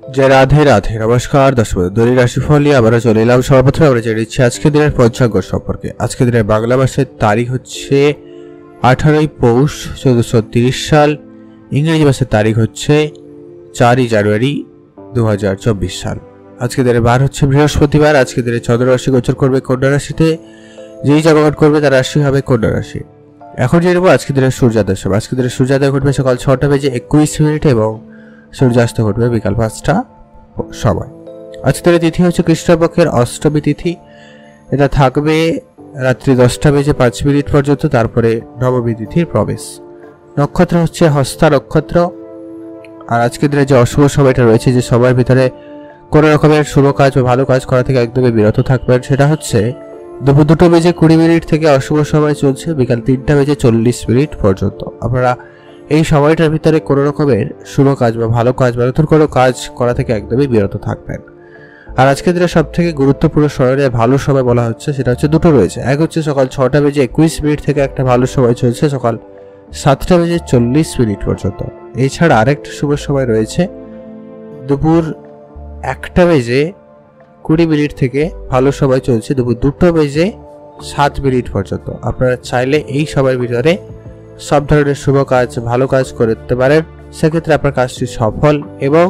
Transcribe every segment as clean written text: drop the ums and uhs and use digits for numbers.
জয় রাধে রাধে। নমস্কার দর্শক, দৈনিক রাশিফল নিয়ে আবার চলে এলাম। সর্বপ্রথমে আমরা জেনে নিচ্ছি আজকের দিনের পঞ্চাঙ্গ সম্পর্কে। আজকের দিনের বাংলা মাসের তারিখ হচ্ছে 18ই পৌষ 1430 সাল। ইংরেজি মাসের তারিখ হচ্ছে 4ই জানুয়ারি 2024 সাল। আজকের দিনের বার হচ্ছে বৃহস্পতিবার। আজকের দিনে চন্দ্র রাশি গোচর করবে কন্যা রাশিতে। যেই জন্মগ্রহণ করবে তার রাশি হবে কন্যা রাশি। এখন জেনে নেব আজকের দিনের সূর্যোদয় সময়। আজকের দিনের সূর্যোদয় ঘটবে সকাল 6টা বেজে 21 মিনিট এবং সূর্যাস্ত ঘটবে বিকাল 5টা সময়। আজকের তিথি হচ্ছে কৃষ্ণপক্ষের অষ্টমী তিথি। এটা থাকবে রাত্রি 10টা বেজে 5 মিনিট পর্যন্ত, তারপরে নবমী তিথির প্রবেশ। নক্ষত্র হচ্ছে হস্তা নক্ষত্র। আর আজকের দিনে যে অশুভ সময়টা রয়েছে, যে সময়ের ভিতরে কোনো রকমের শুভ কাজ বা ভালো কাজ করা থেকে একদমই বিরত থাকবেন, সেটা হচ্ছে দুপুর 2টা বেজে 20 মিনিট থেকে অশুভ সময় চলছে বিকাল 3টা বেজে 40 মিনিট পর্যন্ত। আপনারা এই সময়টার ভিতরে কোনো রকমের শুভ কাজ বা ভালো কাজ বা নতুন কোনো কাজ করা থেকে একদমই বিরত থাকবেন। আর আজকের দিনে সব থেকে গুরুত্বপূর্ণ সময়ে ভালো সময় বলা হচ্ছে, সেটা হচ্ছে দুটো রয়েছে। এক হচ্ছে সকাল 6টা বেজে 21 মিনিট থেকে একটা ভালো সময় চলছে সকাল 7টা বেজে 40 মিনিট পর্যন্ত। এছাড়া আরেকটা শুভ সময় রয়েছে দুপুর 1টা বেজে 20 মিনিট থেকে ভালো সময় চলছে দুপুর 2টা বেজে 7 মিনিট পর্যন্ত। আপনারা চাইলে এই সময়ের ভিতরে সব ধরনের শুভ কাজ ভালো কাজ করতে পারেন। সেক্ষেত্রে আপনার কাজটি সফল এবং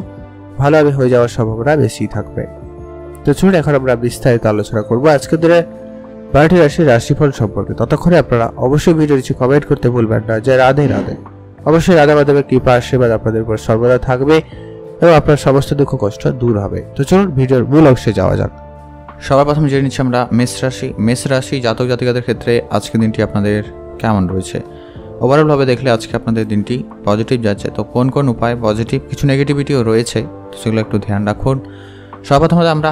ভালোভাবে হয়ে যাওয়ার সম্ভাবনা বেশি থাকবে। তো চলুন এখন আমরা বিস্তারিত আলোচনা করবো আজকের দিনে 12টি রাশির রাশিফল সম্পর্কে। ততক্ষণে আপনারা অবশ্যই ভিডিও নিচে কমেন্ট করতে ভুলবেন না। যে রাধে রাধে। অবশ্যই রাধা মাধবের কৃপা আশীর্বাদ আপনাদের উপর সর্বদা থাকবে এবং আপনার সমস্ত দুঃখ কষ্ট দূর হবে। তো চলুন ভিডিওর মূল অংশে যাওয়া যাক। সবার প্রথমে জেনে নিচ্ছি আমরা মেষ রাশি জাতক জাতিকাদের ক্ষেত্রে আজকের দিনটি আপনাদের কেমন রয়েছে। ওভারঅলভাবে দেখলে আজকে আপনাদের দিনটি পজিটিভ যাচ্ছে। তো কোন কোন উপায় পজিটিভ, কিছু নেগেটিভিটিও রয়েছে, তো সেগুলো একটু ধ্যান রাখুন। সর্বপ্রথমে আমরা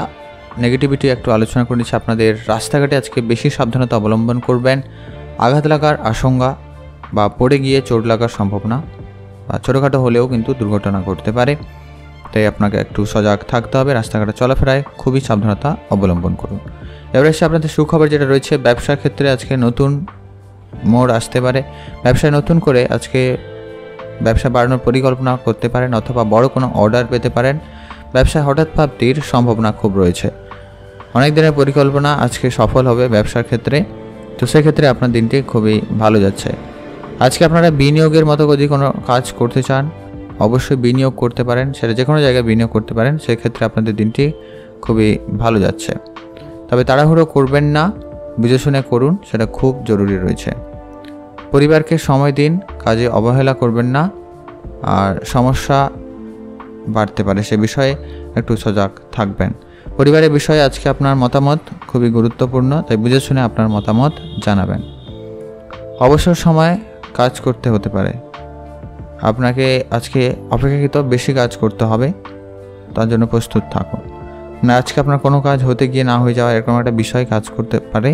নেগেটিভিটি একটু আলোচনা করে নিচ্ছি। আপনাদের রাস্তাঘাটে আজকে বেশি সাবধানতা অবলম্বন করবেন। আঘাত লাগার আশঙ্কা বা পড়ে গিয়ে চোট লাগার সম্ভাবনা বা ছোটোখাটো হলেও কিন্তু দুর্ঘটনা ঘটতে পারে, তাই আপনাকে একটু সজাগ থাকতে হবে। রাস্তাঘাটে চলাফেরায় খুবই সাবধানতা অবলম্বন করুন। এবার এসে আপনাদের সুখবর যেটা রয়েছে, ব্যবসার ক্ষেত্রে আজকে নতুন মোড় আসতে পারে। ব্যবসায় নতুন করে আজকে ব্যবসা বাড়ানোর পরিকল্পনা করতে পারেন অথবা বড় কোনো অর্ডার পেতে পারেন। ব্যবসায় হঠাৎ প্রাপ্তির সম্ভাবনা খুব রয়েছে। অনেক দিনের পরিকল্পনা আজকে সফল হবে ব্যবসার ক্ষেত্রে, তো সেক্ষেত্রে আপনার দিনটি খুবই ভালো যাচ্ছে। আজকে আপনারা বিনিয়োগের মতো যদি কোনো কাজ করতে চান, অবশ্যই বিনিয়োগ করতে পারেন, সেটা যে কোনো জায়গায় বিনিয়োগ করতে পারেন। সেক্ষেত্রে আপনাদের দিনটি খুবই ভালো যাচ্ছে। তবে তাড়াহুড়ো করবেন না, বুঝে শুনে করুন, সেটা খুব জরুরি রয়েছে। পরিবারকে সময় দিন, কাজে অবহেলা করবেন না, আর সমস্যা বাড়তে পারে সে বিষয়ে একটু সজাগ থাকবেন। পরিবারের বিষয়ে আজকে আপনার মতামত খুবই গুরুত্বপূর্ণ, তাই বুঝে শুনে আপনার মতামত জানাবেন। অবসর সময় কাজ করতে হতে পারে, আপনাকে আজকে অপেক্ষাকৃত বেশি কাজ করতে হবে, তার জন্য প্রস্তুত থাকুন। না আজকে আপনার কোনো কাজ হতে গিয়ে না হয়ে যাওয়া এরকম একটা বিষয় কাজ করতে পারে,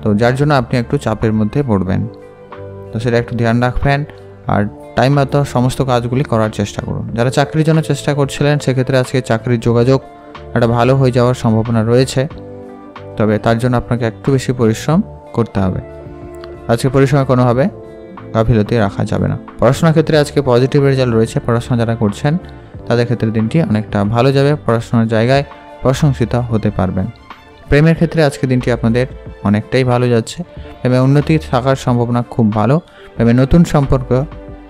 তো যার জন্য আপনি একটু চাপের মধ্যে পড়বেন, তো সেটা একটু ধ্যান রাখবেন। আর টাইম মতো সমস্ত কাজগুলি করার চেষ্টা করুন। যারা চাকরির জন্য চেষ্টা করছিলেন, সেক্ষেত্রে আজকে চাকরির যোগাযোগ একটা ভালো হয়ে যাওয়ার সম্ভাবনা রয়েছে, তবে তার জন্য আপনাকে একটু বেশি পরিশ্রম করতে হবে। আজকে পরিশ্রমে কোনোভাবে গাফিলতি রাখা যাবে না। পড়াশোনার ক্ষেত্রে আজকে পজিটিভ রেজাল্ট রয়েছে। পড়াশোনা যারা করছেন তাদের ক্ষেত্রে দিনটি অনেকটা ভালো যাবে, পড়াশোনার জায়গায় প্রশংসিত হতে পারবেন। প্রেমের ক্ষেত্রে আজকে দিনটি আপনাদের অনেকটাই ভালো যাচ্ছে। প্রেমে উন্নতি থাকার সম্ভাবনা খুব ভালো। প্রেমে নতুন সম্পর্ক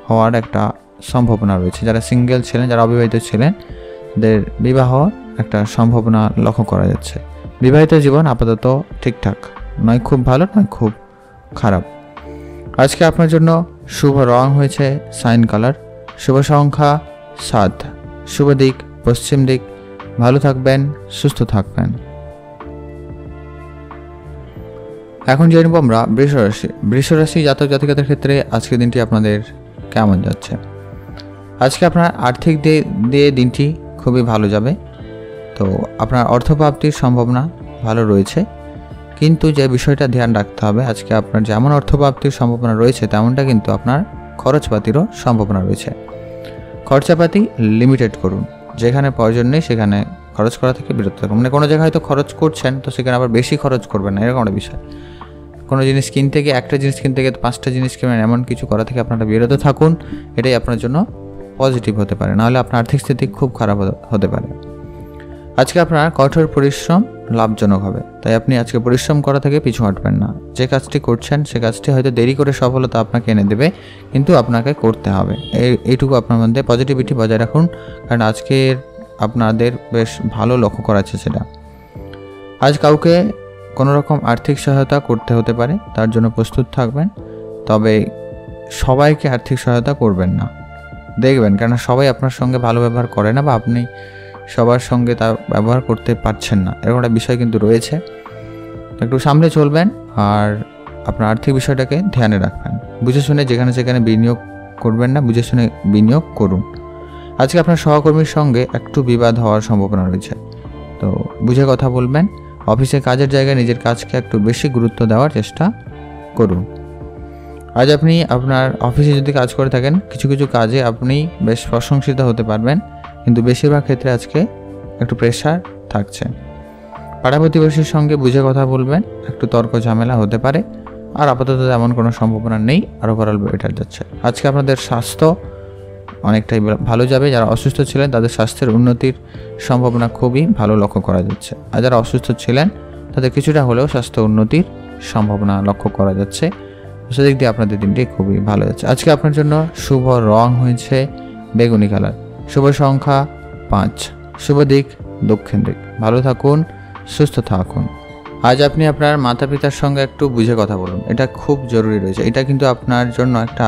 হওয়ার একটা সম্ভাবনা রয়েছে। যারা সিঙ্গেল ছিলেন, যারা অবিবাহিত ছিলেন, তাদের বিবাহ একটা সম্ভাবনা লক্ষ্য করা যাচ্ছে। বিবাহিত জীবন আপাতত ঠিকঠাক নয়, খুব ভালো নয় খুব খারাপ। আজকে আপনার জন্য শুভ রং হয়েছে সাইন কালার, শুভ সংখ্যা 7, শুভ দিক পশ্চিম দিক। ভালো থাকবেন, সুস্থ থাকবেন। এখন জেনে নেব আমরা বৃষ রাশি জাতক জাতিকাদের ক্ষেত্রে আজকের দিনটি আপনাদের কেমন যাচ্ছে। আজকে আপনার আর্থিক দিয়ে দিনটি খুবই ভালো যাবে। তো আপনার অর্থপ্রাপ্তির সম্ভাবনা ভালো রয়েছে, কিন্তু যে বিষয়টা ধ্যান রাখতে হবে, আজকে আপনার যেমন অর্থপ্রাপ্তির সম্ভাবনা রয়েছে তেমনটা কিন্তু আপনার খরচপাতিরও সম্ভাবনা রয়েছে। খরচাপাতি লিমিটেড করুন, যেখানে প্রয়োজন নেই সেখানে খরচ করা থেকে বিরত থাকুন। মানে কোনো জায়গায় হয়তো খরচ করছেন, তো সেখানে আবার বেশি খরচ করবেন না, এরকম একটা বিষয়। কোনো জিনিস কিনতে গিয়ে একটা জিনিস কিনতে গিয়ে 5টা জিনিস কিনবেন, এমন কিছু করা থেকে আপনারা বিরত থাকুন, এটাই আপনার জন্য পজিটিভ হতে পারে, নাহলে আপনার আর্থিক স্থিতি খুব খারাপ হতে পারে। আজকে আপনার কঠোর পরিশ্রম লাভজনক হবে, তাই আপনি আজকে পরিশ্রম করা থেকে পিছু হটবেন না। যে কাজটি করছেন সে কাজটি হয়তো দেরি করে সফলতা আপনাকে এনে দেবে, কিন্তু আপনাকে করতে হবে। এইটুকু আপনার মধ্যে পজিটিভিটি বজায় রাখুন, কারণ আজকের আপনাদের বেশ ভালো লক্ষ্য করা আছে সেটা। আজ কাউকে কোনো রকম আর্থিক সহায়তা করতে হতে পারে, তার জন্য প্রস্তুত থাকবেন। তবে সবাইকে আর্থিক সহায়তা করবেন না, দেখবেন, কেন সবাই আপনার সঙ্গে ভালো ব্যবহার করে না, বা আপনি সবার সঙ্গে তা ব্যবহার করতে পারছেন না, এরকম একটা বিষয় কিন্তু রয়েছে। একটু সামনে চলবেন আর আপনার আর্থিক বিষয়টাকে ধ্যানে রাখবেন। বুঝে শুনে যেখানে সেখানে বিনিয়োগ করবেন না, বুঝে শুনে বিনিয়োগ করুন। আজকে আপনার সহকর্মীর সঙ্গে একটু বিবাদ হওয়ার সম্ভাবনা রয়েছে, তো বুঝে কথা বলবেন। অফিসে কাজের জায়গায় নিজের কাজকে একটু বেশি গুরুত্ব দেওয়ার চেষ্টা করুন। আজ আপনি আপনার অফিসে যদি কাজ করে থাকেন, কিছু কিছু কাজে আপনি বেশ প্রশংসিত হতে পারবেন, কিন্তু বেশিরভাগ ক্ষেত্রে আজকে একটু প্রেশার থাকছে। পাড়া প্রতিবেশীর সঙ্গে বুঝে কথা বলবেন, একটু তর্ক ঝামেলা হতে পারে, আর আপাতত এমন কোনো সম্ভাবনা নেই, আর ওভারঅল বেটার যাচ্ছে। আজকে আপনাদের স্বাস্থ্য অনেকটাই ভালো যাবে। যারা অসুস্থ ছিলেন তাদের স্বাস্থ্যের উন্নতির সম্ভাবনা খুবই ভালো লক্ষ্য করা যাচ্ছে, আর যারা অসুস্থ ছিলেন তাদের কিছুটা হলেও স্বাস্থ্য উন্নতির সম্ভাবনা লক্ষ্য করা যাচ্ছে। সেদিক দিয়ে আপনাদের দিনটি খুবই ভালো যাচ্ছে। আজকে আপনার জন্য শুভ রং হয়েছে বেগুনি কালার, শুভ সংখ্যা 5, শুভ দিক দক্ষিণ দিক। ভালো থাকুন, সুস্থ থাকুন। আজ আপনি আপনার মাতা পিতার সঙ্গে একটু বুঝে কথা বলুন, এটা খুব জরুরি রয়েছে। এটা কিন্তু আপনার জন্য একটা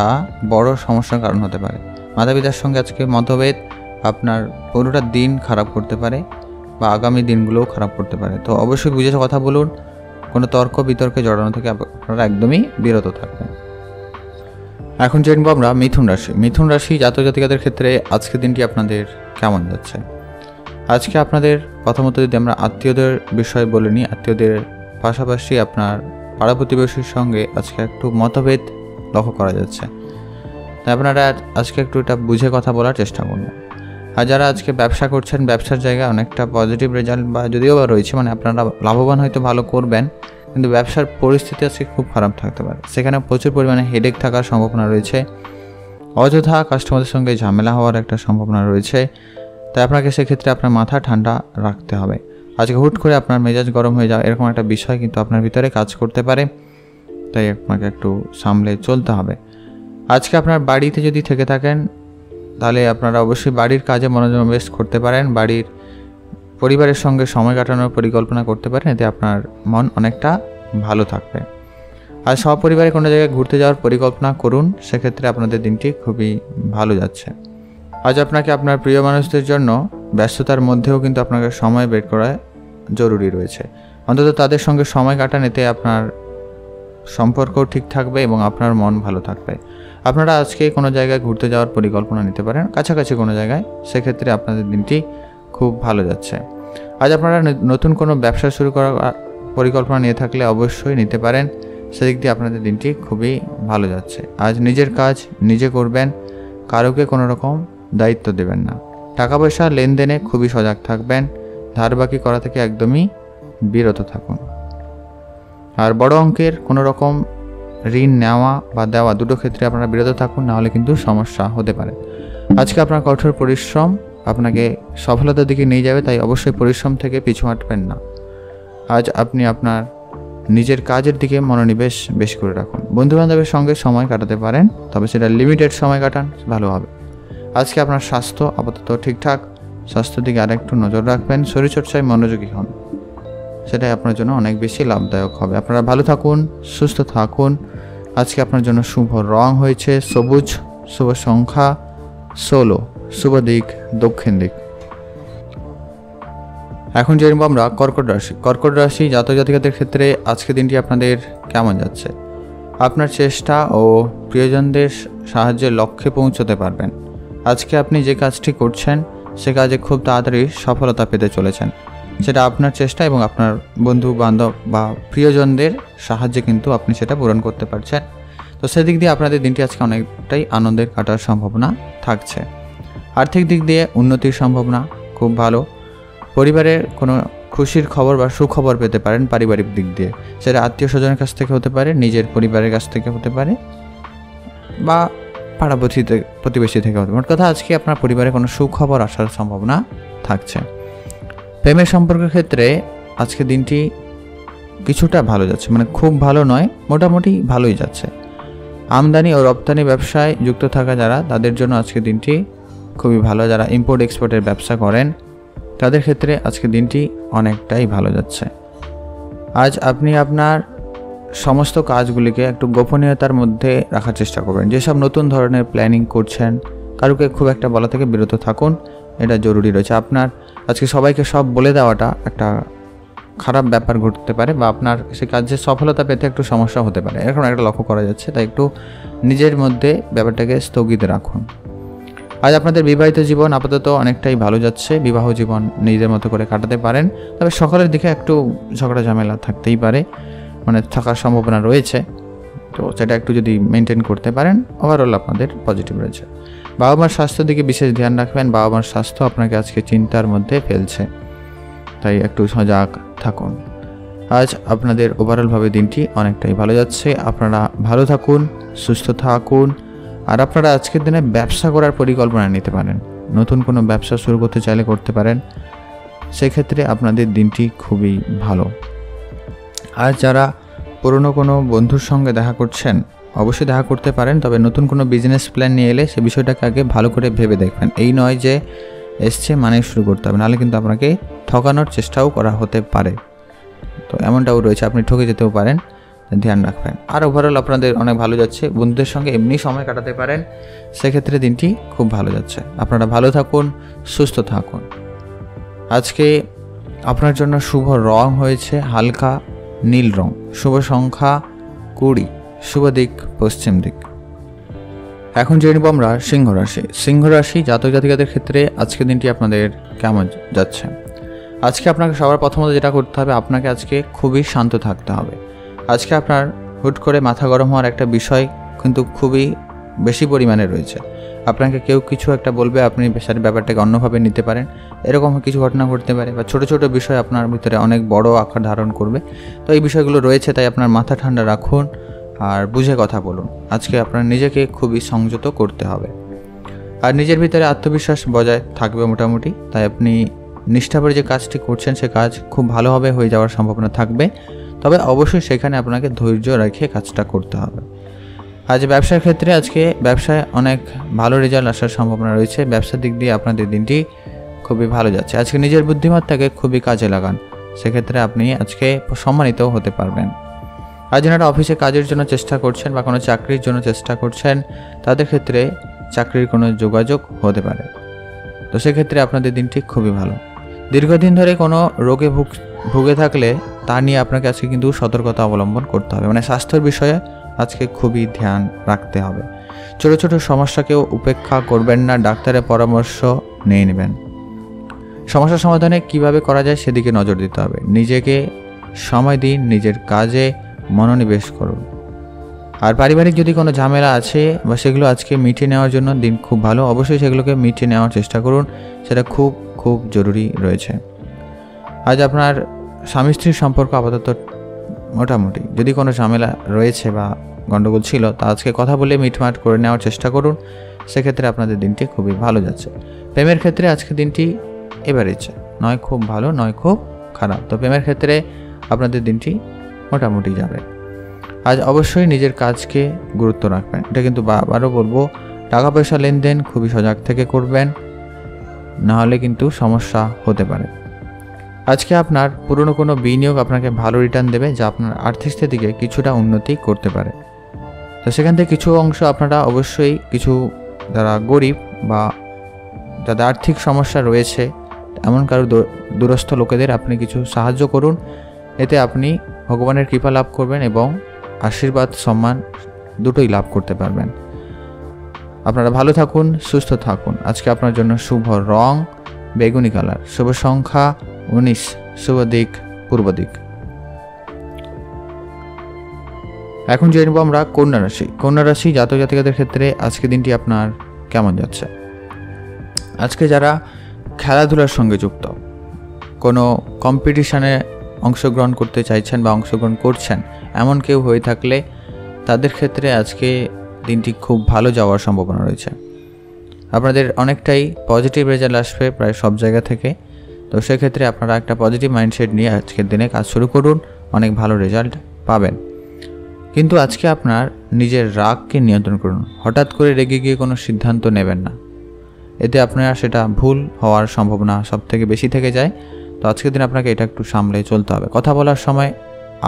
বড় সমস্যার কারণ হতে পারে। মাতা পিতার সঙ্গে আজকে মতভেদ আপনার পুরোটা দিন খারাপ করতে পারে, বা আগামী দিনগুলোও খারাপ করতে পারে। তো অবশ্যই বুঝে কথা বলুন, কোনো তর্ক বিতর্কে জড়ানো থেকে আপনারা একদমই বিরত থাকবেন। এখন জানবো আমরা মিথুন রাশি। মিথুন রাশি জাতক জাতিকাদের ক্ষেত্রে আজকের দিনটি আপনাদের কেমন যাচ্ছে। আজকে আপনাদের প্রথমত যদি আমরা আত্মীয়দের বিষয়ে বলে নিই, আত্মীয়দের পাশাপাশি আপনার পাড়া প্রতিবেশীর সঙ্গে আজকে একটু মতভেদ লক্ষ্য করা যাচ্ছে, তাই আপনারা আজকে একটু এটা বুঝে কথা বলার চেষ্টা করবেন। আর যারা আজকে ব্যবসা করছেন, ব্যবসার জায়গায় অনেকটা পজিটিভ রেজাল্ট বা যদিও বা রয়েছে, মানে আপনারা লাভবান হয়তো ভালো করবেন, কিন্তু ব্যবসার পরিস্থিতি আজকে খুব খারাপ থাকতে পারে। সেখানে প্রচুর পরিমাণে হেডেক থাকার সম্ভাবনা রয়েছে, অযথা কাস্টমারদের সঙ্গে ঝামেলা হওয়ার একটা সম্ভাবনা রয়েছে। তাই আপনাকে সেক্ষেত্রে আপনার মাথা ঠান্ডা রাখতে হবে। আজকে হুট করে আপনার মেজাজ গরম হয়ে যাওয়া এরকম একটা বিষয় কিন্তু আপনার ভিতরে কাজ করতে পারে, তাই আপনাকে একটু সামলে চলতে হবে। আজকে আপনার বাড়িতে যদি থেকে থাকেন তাহলে আপনারা অবশ্যই বাড়ির কাজে মনোনিবেশ করতে পারেন, বাড়ির পরিবারের সঙ্গে সময় কাটানোর পরিকল্পনা করতে পারেন, এতে আপনার মন অনেকটা ভালো থাকবে। আর সপরিবারে কোনো জায়গায় ঘুরতে যাওয়ার পরিকল্পনা করুন, সেক্ষেত্রে আপনাদের দিনটি খুবই ভালো যাচ্ছে। আজ আপনাকে আপনার প্রিয় মানুষদের জন্য ব্যস্ততার মধ্যেও কিন্তু আপনাকে সময় বের করা জরুরি রয়েছে। অন্তত তাদের সঙ্গে সময় কাটান, এতে আপনার সম্পর্কও ঠিক থাকবে এবং আপনার মন ভালো থাকবে। আপনারা আজকে কোনো জায়গায় ঘুরতে যাওয়ার পরিকল্পনা নিতে পারেন, কাছাকাছি কোনো জায়গায়, সেক্ষেত্রে আপনাদের দিনটি খুব ভালো যাচ্ছে। আজ আপনারা নতুন কোনো ব্যবসা শুরু করার পরিকল্পনা নিয়ে থাকলে অবশ্যই নিতে পারেন, সেদিক দিয়ে আপনাদের দিনটি খুবই ভালো যাচ্ছে। আজ নিজের কাজ নিজে করবেন, কারোকে কোনো রকম দায়িত্ব দেবেন না। টাকা পয়সা লেনদেনে খুবই সজাগ থাকবেন, ধারবাকি করা থেকে একদমই বিরত থাকুন। আর বড় অঙ্কের কোনো রকম ঋণ নেওয়া বা দেওয়া দুটো ক্ষেত্রে আপনারা বিরত থাকুন, নাহলে কিন্তু সমস্যা হতে পারে। আজকে আপনার কঠোর পরিশ্রম আপনাকে সফলতার দিকে নিয়ে যাবে, তাই অবশ্যই পরিশ্রম থেকে পিছু হটবেন না। আজ আপনি আপনার নিজের কাজের দিকে মনোনিবেশ বেশি করে রাখুন। বন্ধুবান্ধবের সঙ্গে সময় কাটাতে পারেন, তবে সেটা লিমিটেড সময় কাটান, ভালো হবে। আজকে আপনার স্বাস্থ্য আপাতত ঠিকঠাক, স্বাস্থ্যের দিকে আরেকটু নজর রাখবেন, শরীরচর্চায় মনোযোগী হন, সেটাই আপনার জন্য অনেক বেশি লাভদায়ক হবে। আপনারা ভালো থাকুন, সুস্থ থাকুন। আজকে আপনার জন্য শুভ রং হয়েছে সবুজ, শুভ সংখ্যা 16, শুভ দিক দক্ষিণ দিক। এখন জানবো আমরা কর্কট রাশি। কর্কট রাশি জাতক জাতিকাদের ক্ষেত্রে আজকে দিনটি আপনাদের কেমন যাচ্ছে। আপনার চেষ্টা ও প্রিয়জনদের সাহায্যে লক্ষ্যে পৌঁছতে পারবেন। আজকে আপনি যে কাজটি করছেন সে কাজে খুব তাড়াতাড়ি সফলতা পেতে চলেছেন, সেটা আপনার চেষ্টা এবং আপনার বন্ধু বান্ধব বা প্রিয়জনদের সাহায্যে কিন্তু আপনি সেটা পূরণ করতে পারছেন। তো সেদিক দিয়ে আপনাদের দিনটি আজকে অনেকটাই আনন্দের কাটার সম্ভাবনা থাকছে। আর্থিক দিক দিয়ে উন্নতির সম্ভাবনা খুব ভালো। পরিবারের কোনো খুশির খবর বা সুখবর পেতে পারেন পারিবারিক দিক দিয়ে, সেটা আত্মীয় স্বজনের কাছ থেকে হতে পারে, নিজের পরিবারের কাছ থেকে হতে পারে, বা পাড়া প্রতিবেশী থেকে হতে পারে। মোট কথা আজকে আপনার পরিবারে কোনো সুখবর আসার সম্ভাবনা থাকছে। প্রেমের সম্পর্কের ক্ষেত্রে আজকে দিনটি কিছুটা ভালো যাচ্ছে, মানে খুব ভালো নয়, মোটামুটি ভালোই যাচ্ছে। আমদানি ও রপ্তানি ব্যবসায় যুক্ত থাকা যারা, তাদের জন্য আজকে দিনটি খুবই ভালো। যারা ইম্পোর্ট এক্সপোর্টের ব্যবসা করেন তাদের ক্ষেত্রে আজকে দিনটি অনেকটাই ভালো যাচ্ছে। আজ আপনি আপনার সমস্ত কাজগুলিকে একটু গোপনীয়তার মধ্যে রাখার চেষ্টা করবেন। যেসব নতুন ধরনের প্ল্যানিং করছেন, কারুকে খুব একটা বলা থেকে বিরত থাকুন, এটা জরুরি রয়েছে। আপনার আজকে সবাইকে সব বলে দেওয়াটা একটা খারাপ ব্যাপার ঘটতে পারে, বা আপনার সে কাজে সফলতা পেতে একটু সমস্যা হতে পারে, এরকম একটা লক্ষ্য করা যাচ্ছে। তাই একটু নিজের মধ্যে ব্যাপারটাকে স্থগিত রাখুন। আজ আপনাদের বিবাহিত জীবন আপাতত অনেকটাই ভালো যাচ্ছে। বিবাহ জীবন নিজের মতো করে কাটাতে পারেন, তবে সকালের দিকে একটু ঝগড়া ঝামেলা থাকতেই পারে, মানে থাকার সম্ভাবনা রয়েছে। তো সেটা একটু যদি মেনটেন করতে পারেন, ওভারঅল আপনাদের পজিটিভ রয়েছে। বাবা মার স্বাস্থ্যের দিকে বিশেষ ধ্যান রাখবেন। বাবা মার স্বাস্থ্য আপনাকে আজকে চিন্তার মধ্যে ফেলছে, তাই একটু সজাগ থাকুন। আজ আপনাদের ওভারঅলভাবে দিনটি অনেকটাই ভালো যাচ্ছে। আপনারা ভালো থাকুন, সুস্থ থাকুন। আর আপনারা আজকের দিনে ব্যবসা করার পরিকল্পনা নিতে পারেন। নতুন কোনো ব্যবসা শুরু করতে চাইলে করতে পারেন, সেক্ষেত্রে আপনাদের দিনটি খুবই ভালো। আর যারা পুরনো কোনো বন্ধুর সঙ্গে দেখা করছেন, অবশ্যই দেখা করতে পারেন, তবে নতুন কোনো বিজনেস প্ল্যান নিয়ে এলে সে বিষয়টাকে আগে ভালো করে ভেবে দেখবেন। এই নয় যে এসছে মানে শুরু করতে হবে, নাহলে কিন্তু আপনাকে ঠকানোর চেষ্টাও করা হতে পারে। তো এমনটাও রয়েছে, আপনি ঠকে যেতেও পারেন, ধ্যান রাখবেন। আর ওভারঅল আপনাদের অনেক ভালো যাচ্ছে। বন্ধুদের সঙ্গে এমনি সময় কাটাতে পারেন, সেক্ষেত্রে দিনটি খুব ভালো যাচ্ছে। আপনারা ভালো থাকুন, সুস্থ থাকুন। আজকে আপনার জন্য শুভ রং হয়েছে হালকা নীল রং, শুভ সংখ্যা 20, শুভ দিক পশ্চিম দিক। এখন জেনে নেব আমরা সিংহ রাশি। সিংহ রাশি জাতক জাতিকাদের ক্ষেত্রে আজকে দিনটি আপনাদের কেমন যাচ্ছে। আজকে আপনাকে সবার প্রথমত যেটা করতে হবে, আপনাকে আজকে খুবই শান্ত থাকতে হবে। আজকে আপনার হুট করে মাথা গরম হওয়ার একটা বিষয় কিন্তু খুবই বেশি পরিমাণে রয়েছে। আপনাকে কেউ কিছু একটা বলবে, আপনি ব্যাপারটাকে অন্যভাবে নিতে পারেন, এরকম কিছু ঘটনা ঘটতে পারে, বা ছোটো ছোটো বিষয় আপনার ভিতরে অনেক বড় আকার ধারণ করবে। তো এই বিষয়গুলো রয়েছে, তাই আপনার মাথা ঠান্ডা রাখুন আর বুঝে কথা বলুন। আজকে আপনার নিজেকে খুবই সংযত করতে হবে, আর নিজের ভিতরে আত্মবিশ্বাস বজায় থাকবে মোটামুটি। তাই আপনি নিষ্ঠাভরে যে কাজটি করছেন, সে কাজ খুব ভালোভাবে হয়ে যাওয়ার সম্ভাবনা থাকবে, তবে অবশ্যই সেখানে আপনাকে ধৈর্য রেখে কাজটা করতে হবে। আজ ব্যবসার ক্ষেত্রে আজকে ব্যবসায় অনেক ভালো রেজাল্ট আসার সম্ভাবনা রয়েছে। ব্যবসার দিক দিয়ে আপনাদের দিনটি খুবই ভালো যাচ্ছে। আজকে নিজের বুদ্ধিমত্তাকে খুবই কাজে লাগান, সেক্ষেত্রে আপনি আজকে সম্মানিত হতে পারবেন। আজ যারা অফিসে কাজের জন্য চেষ্টা করছেন বা কোনো চাকরির জন্য চেষ্টা করছেন, তাদের ক্ষেত্রে চাকরির কোনো যোগাযোগ হতে পারে, তো সেক্ষেত্রে আপনাদের দিনটি খুবই ভালো। দীর্ঘদিন ধরে কোনো রোগে ভুগে থাকলে তা নিয়ে আপনাকে আজকে কিন্তু সতর্কতা অবলম্বন করতে হবে, মানে স্বাস্থ্যের বিষয়ে আজকে খুবই ধ্যান রাখতে হবে। ছোট ছোট সমস্যাকেও উপেক্ষা করবেন না, ডাক্তারের পরামর্শ নিয়ে নেবেন। সমস্যা সমাধানে কিভাবে করা যায় সেদিকে নজর দিতে হবে। নিজেকে সময় দিন, নিজের কাজে মনোনিবেশ করুন। আর পারিবারিক যদি কোনো ঝামেলা আছে বা সেগুলো আজকে মিটিয়ে নেওয়ার জন্য দিন খুব ভালো, অবশ্যই সেগুলোকে মিটিয়ে নেওয়ার চেষ্টা করুন, সেটা খুব খুব জরুরি রয়েছে। আজ আপনার স্বামী স্ত্রীর সম্পর্ক আপাতত মোটামুটি, যদি কোনো ঝামেলা রয়েছে বা গণ্ডগোল ছিল, তা আজকে কথা বলে মিটমাট করে নেওয়ার চেষ্টা করুন, সেক্ষেত্রে আপনাদের দিনটি খুবই ভালো যাচ্ছে। প্রেমের ক্ষেত্রে আজকে দিনটি এভারেজ, নয় খুব ভালো নয় খুব খারাপ। তো প্রেমের ক্ষেত্রে আপনাদের দিনটি মোটামুটি যাবে। আজ অবশ্যই নিজের কাজকে গুরুত্ব রাখবেন, এটা কিন্তু আবারও বলবো। টাকা পয়সা লেনদেন খুবই সজাগ থেকে করবেন, নাহলে কিন্তু সমস্যা হতে পারে। আজকে আপনার পুরনো কোনো বিনিয়োগ আপনাকে ভালো রিটার্ন দেবে, যা আপনার আর্থিক স্থিতিকে কিছুটা উন্নতি করতে পারে। তো সেখান থেকে কিছু অংশ আপনারা অবশ্যই, কিছু যারা গরিব বা যাদের আর্থিক সমস্যা রয়েছে, এমন কারো দূরস্থ লোকেদের আপনি কিছু সাহায্য করুন। এতে আপনি ভগবানের কৃপা লাভ করবেন এবং আশীর্বাদ সম্মান দুটোই লাভ করতে পারবেন। আপনারা ভালো থাকুন, সুস্থ থাকুন। আজকে আপনার জন্য শুভ রং বেগুনি কালার, শুভ সংখ্যা 19, শুভ দিক পূর্ব দিক। এখন জেনে নেব আমরা কন্যা রাশি। কন্যা রাশি জাতক জাতিকাদের ক্ষেত্রে আজকে দিনটি আপনার কেমন যাচ্ছে। আজকে যারা খেলাধুলার সঙ্গে যুক্ত, কোনো কম্পিটিশানে অংশগ্রহণ করতে চাইছেন বা অংশগ্রহণ করছেন, এমন কেউ হয়ে থাকলে তাদের ক্ষেত্রে আজকে দিনটি খুব ভালো যাওয়ার সম্ভাবনা রয়েছে। আপনাদের অনেকটাই পজিটিভ রেজাল্ট আসবে প্রায় সব জায়গা থেকে। তো সেক্ষেত্রে আপনারা একটা পজিটিভ মাইন্ডসেট নিয়ে আজকের দিনে কাজ শুরু করুন, অনেক ভালো রেজাল্ট পাবেন। কিন্তু আজকে আপনার নিজের রাগকে নিয়ন্ত্রণ করুন। হঠাৎ করে রেগে গিয়ে কোনো সিদ্ধান্ত নেবেন না, এতে আপনার সেটা ভুল হওয়ার সম্ভাবনা সব থেকে বেশি থেকে যায়। তো আজকের দিন আপনাকে এটা একটু সামলে চলতে হবে। কথা বলার সময়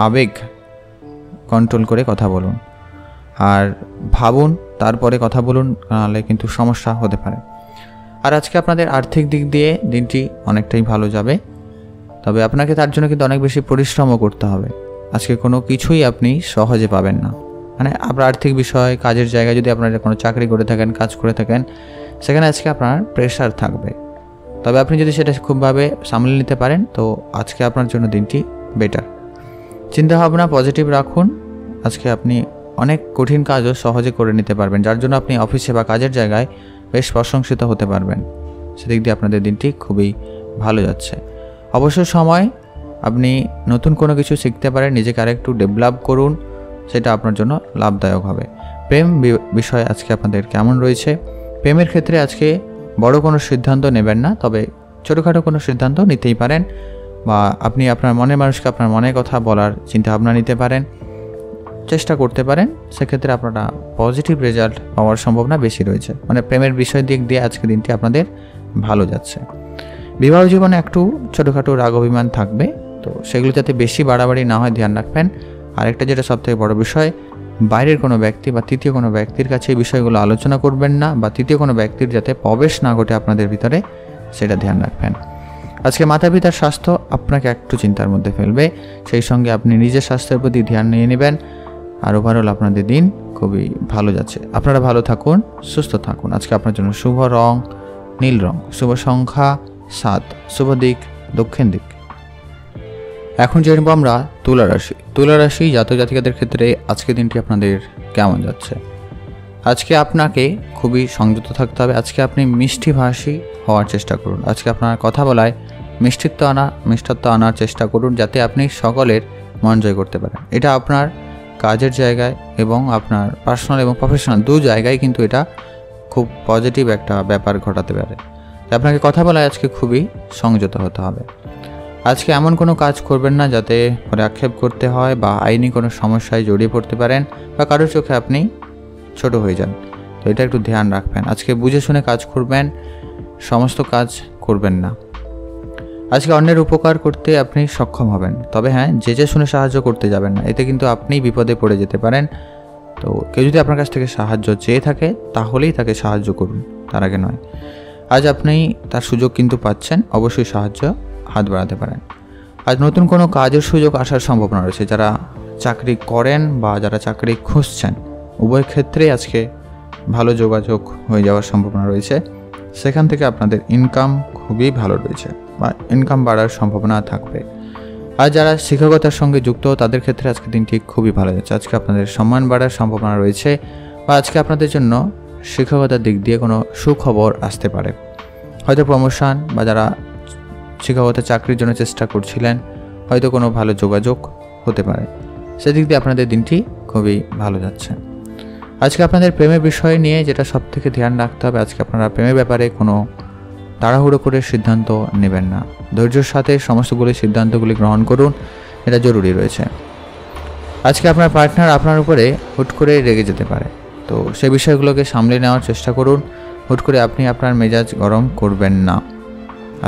আবেগ কন্ট্রোল করে কথা বলুন, আর ভাবুন তারপরে কথা বলুন, নাহলে কিন্তু সমস্যা হতে পারে। আর আজকে আপনাদের আর্থিক দিক দিয়ে দিনটি অনেকটাই ভালো যাবে, তবে আপনাকে তার জন্য কিন্তু অনেক বেশি পরিশ্রমও করতে হবে। আজকে কোনো কিছুই আপনি সহজে পাবেন না। মানে আপনার আর্থিক বিষয়, কাজের জায়গায় যদি আপনারা কোনো চাকরি করে থাকেন, কাজ করে থাকেন, সেখানে আজকে আপনার প্রেশার থাকবে। তবে আপনি যদি সেটা খুবভাবে সামলে নিতে পারেন, তো আজকে আপনার জন্য দিনটি বেটার। চিন্তাভাবনা পজিটিভ রাখুন। আজকে আপনি অনেক কঠিন কাজও সহজে করে নিতে পারবেন, যার জন্য আপনি অফিসে বা কাজের জায়গায় বেশ প্রশংসিত হতে পারবেন। সেদিক দিয়ে আপনাদের দিনটি খুবই ভালো যাচ্ছে। অবসর সময় আপনি নতুন কোনো কিছু শিখতে পারেন, নিজেকে আরেকটু ডেভেলপ করুন, সেটা আপনার জন্য লাভদায়ক হবে। প্রেম বিষয় আজকে আপনাদের কেমন রয়েছে? প্রেমের ক্ষেত্রে আজকে বড় কোনো সিদ্ধান্ত নেবেন না, তবে ছোটোখাটো কোনো সিদ্ধান্ত নিতেই পারেন, বা আপনি আপনার মনের মানুষকে আপনার মনের কথা বলার চিন্তাভাবনা নিতে পারেন, চেষ্টা করতে পারেন। সেক্ষেত্রে আপনারা পজিটিভ রেজাল্ট পাওয়ার সম্ভাবনা বেশি রয়েছে। মানে প্রেমের বিষয় দিক দিয়ে আজকে দিনটি আপনাদের ভালো যাচ্ছে। বিবাহ জীবনে একটু ছোটোখাটো রাগ অভিমান থাকবে, তো সেগুলো যাতে বেশি বাড়াবাড়ি না হয় ধ্যান রাখবেন। আরেকটা যেটা সবথেকে বড় বিষয়, বাইরের কোনো ব্যক্তি বা তৃতীয় কোনো ব্যক্তির কাছে এই বিষয়গুলো আলোচনা করবেন না, বা তৃতীয় কোনো ব্যক্তির যাতে প্রবেশ না ঘটে আপনাদের ভিতরে, সেটা ধ্যান রাখবেন। আজকে মাতা পিতার স্বাস্থ্য আপনাকে একটু চিন্তার মধ্যে ফেলবে, সেই সঙ্গে আপনি নিজের স্বাস্থ্যের প্রতি ধ্যান নিয়ে নেবেন। আর ওভারঅল আপনাদের দিন খুবই ভালো যাচ্ছে। আপনারা ভালো থাকুন, সুস্থ থাকুন। আজকে আপনার জন্য শুভ রং নীল রং, শুভ সংখ্যা 7, শুভ দিক দক্ষিণ দিক। এখন জেনে নেব আমরা তুলা রাশি। তুলা রাশি জাতক জাতিকাদের ক্ষেত্রে আজকে দিনটি আপনাদের কেমন যাচ্ছে? আজকে আপনাকে খুবই সংযত থাকতে হবে। আজকে আপনি মিষ্টিভাষী হওয়ার চেষ্টা করুন। আজকে আপনার কথা বলায় মিষ্টত্ব আনার চেষ্টা করুন, যাতে আপনি সকলের মন জয় করতে পারেন। এটা আপনার কাজের জায়গায় এবং আপনার পার্সোনাল এবং প্রফেশনাল দু জায়গায় কিন্তু এটা খুব পজিটিভ একটা ব্যাপার ঘটাতে পারে। আপনাকে কথা বলায় আজকে খুবই সংযত হতে হবে। আজকে এমন কোনো কাজ করবেন না যাতে পরে আক্ষেপ করতে হয়, বা আইনি কোনো সমস্যায় জড়িয়ে পড়তে পারেন, বা কারোর চোখে আপনি ছোট হয়ে যান। তো এটা একটু ধ্যান রাখবেন। আজকে বুঝে শুনে কাজ করবেন, সমস্ত কাজ করবেন না। আজকে অন্যের উপকার করতে আপনি সক্ষম হবেন, তবে হ্যাঁ, যে শুনে সাহায্য করতে যাবেন না, এতে কিন্তু আপনি বিপদে পড়ে যেতে পারেন। তো কেউ যদি আপনার কাছ থেকে সাহায্য চেয়ে থাকে, তাহলেই তাকে সাহায্য করুন, তার আগে নয়। আজ আপনি তার সুযোগ কিন্তু পাচ্ছেন, অবশ্যই সাহায্য হাত বাড়াতে পারেন। আজ নতুন কোনো কাজের সুযোগ আসার সম্ভাবনা রয়েছে। যারা চাকরি করেন বা যারা চাকরি খুঁজছেন, উভয় ক্ষেত্রে আজকে ভালো যোগাযোগ হয়ে যাওয়ার সম্ভাবনা রয়েছে। সেখান থেকে আপনাদের ইনকাম খুবই ভালো রয়েছে, বা ইনকাম বাড়ার সম্ভাবনা থাকবে। আর যারা শিক্ষকতার সঙ্গে যুক্ত, তাদের ক্ষেত্রে আজকে দিনটি খুবই ভালো যাচ্ছে। আজকে আপনাদের সম্মান বাড়ার সম্ভাবনা রয়েছে, বা আজকে আপনাদের জন্য শিক্ষকতার দিক দিয়ে কোনো সুখবর আসতে পারে। হয়তো প্রমোশন, বা যারা শিক্ষকতা চাকরির জন্য চেষ্টা করছিলেন, হয়তো কোনো ভালো যোগাযোগ হতে পারে। সেদিক দিয়ে আপনাদের দিনটি খুবই ভালো যাচ্ছে। আজকে আপনাদের প্রেমের বিষয় নিয়ে যেটা সব থেকে ধ্যান রাখতে হবে, আজকে আপনারা প্রেমের ব্যাপারে কোনো তাড়াহুড়ো করে সিদ্ধান্ত নেবেন না। ধৈর্যের সাথে সমস্তগুলি সিদ্ধান্তগুলি গ্রহণ করুন, এটা জরুরি রয়েছে। আজকে আপনার পার্টনার আপনার উপরে হুট করে রেগে যেতে পারে, তো সেই বিষয়গুলোকে সামলে নেওয়ার চেষ্টা করুন। হুট করে আপনি আপনার মেজাজ গরম করবেন না।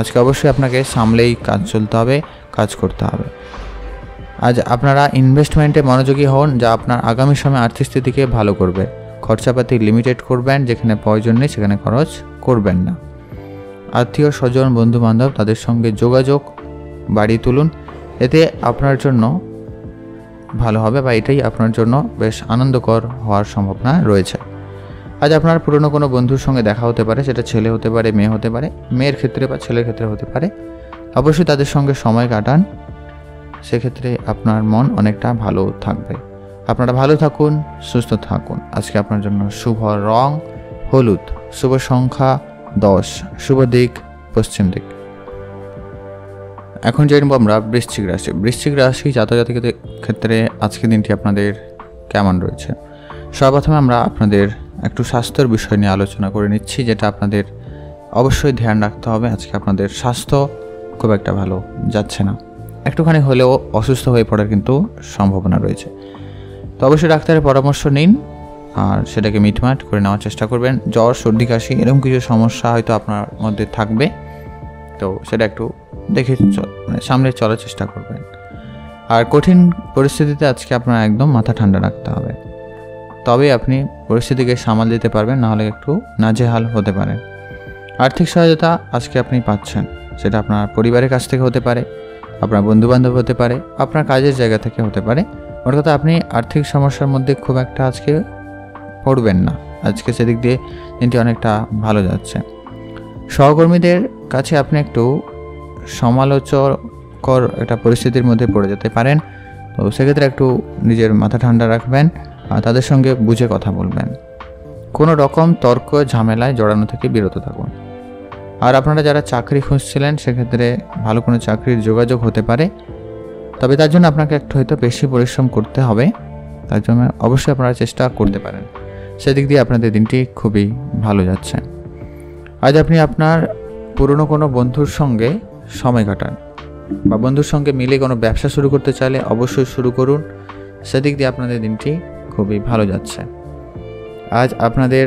আজকে অবশ্যই আপনাকে সামলেই কাজ চলতে হবে, কাজ করতে হবে। আজ আপনারা ইনভেস্টমেন্টে মনোযোগী হন, যা আপনার আগামী সময়ে আর্থিক স্থিতিকে ভালো করবে। খরচাপাতি লিমিটেড করবেন, যেখানে প্রয়োজন নেই সেখানে খরচ করবেন না। আত্মীয় স্বজন, বন্ধু বান্ধব, তাদের সঙ্গে যোগাযোগ বাড়িয়ে তুলুন, এতে আপনার জন্য ভালো হবে, বা এটাই আপনার জন্য বেশ আনন্দকর হওয়ার সম্ভাবনা রয়েছে। আজ আপনার পুরনো কোনো বন্ধুর সঙ্গে দেখা হতে পারে, সেটা ছেলে হতে পারে, মেয়ে হতে পারে, মেয়ের ক্ষেত্রে বা ছেলের ক্ষেত্রে হতে পারে। অবশ্যই তাদের সঙ্গে সময় কাটান, সেক্ষেত্রে আপনার মন অনেকটা ভালো থাকবে। আপনারা ভালো থাকুন, সুস্থ থাকুন। আজকে আপনার জন্য শুভ রং হলুদ, শুভ সংখ্যা 10, শুভ দিক পশ্চিম দিক। এখন জানবো আমরা বৃশ্চিক রাশি। বৃশ্চিক রাশি জাতক জাতিকাদের ক্ষেত্রে আজকের দিনটি আপনাদের কেমন রয়েছে? সর্বপ্রথমে আমরা আপনাদের একটু স্বাস্থ্যের বিষয় নিয়ে আলোচনা করে নিচ্ছি, যেটা আপনাদের অবশ্যই ধ্যান রাখতে হবে। আজকে আপনাদের স্বাস্থ্য খুব একটা ভালো যাচ্ছে না, একটুখানি হলেও অসুস্থ হয়ে পড়ার কিন্তু সম্ভাবনা রয়েছে। তো অবশ্যই ডাক্তারের পরামর্শ নিন আর সেটাকে মিটমাট করে নেওয়ার চেষ্টা করবেন। জ্বর, সর্দি, কাশি এরকম কিছু সমস্যা হয়তো আপনার মধ্যে থাকবে, তো সেটা একটু দেখে সামনে চলার চেষ্টা করবেন। আর কঠিন পরিস্থিতিতে আজকে আপনার একদম মাথা ঠান্ডা রাখতে হবে, তবে আপনি পরিস্থিতিকে সামাল দিতে পারবেন, নাহলে একটু নাজেহাল হতে পারেন। আর্থিক সহায়তা আজকে আপনি পাচ্ছেন, সেটা আপনার পরিবারের কাছ থেকে হতে পারে, আপনার বন্ধুবান্ধব হতে পারে, আপনার কাজের জায়গা থেকে হতে পারে। ওর কথা আপনি আর্থিক সমস্যার মধ্যে খুব একটা আজকে পড়বেন না। আজকে সেদিক দিয়ে দিনটি অনেকটা ভালো যাচ্ছে। সহকর্মীদের কাছে আপনি একটু সমালোচকর একটা পরিস্থিতির মধ্যে পড়ে যেতে পারেন, তো সেক্ষেত্রে একটু নিজের মাথা ঠান্ডা রাখবেন আর তাদের সঙ্গে বুঝে কথা বলবেন। কোনো রকম তর্ক ঝামেলায় জড়ানো থেকে বিরত থাকুন। আর আপনারা যারা চাকরি খুঁজছিলেন, সেক্ষেত্রে ভালো কোনো চাকরির যোগাযোগ হতে পারে, তবে তার জন্য আপনাকে একটু হয়তো বেশি পরিশ্রম করতে হবে। তার জন্য অবশ্যই আপনারা চেষ্টা করতে পারেন। সেদিক দিয়ে আপনাদের দিনটি খুবই ভালো যাচ্ছে। আজ আপনি আপনার পুরনো কোনো বন্ধুর সঙ্গে সময় কাটান বা বন্ধুর সঙ্গে মিলে কোনো ব্যবসা শুরু করতে চাইলে অবশ্যই শুরু করুন। সেদিক দিয়ে আপনাদের দিনটি খুবই ভালো যাচ্ছে। আজ আপনাদের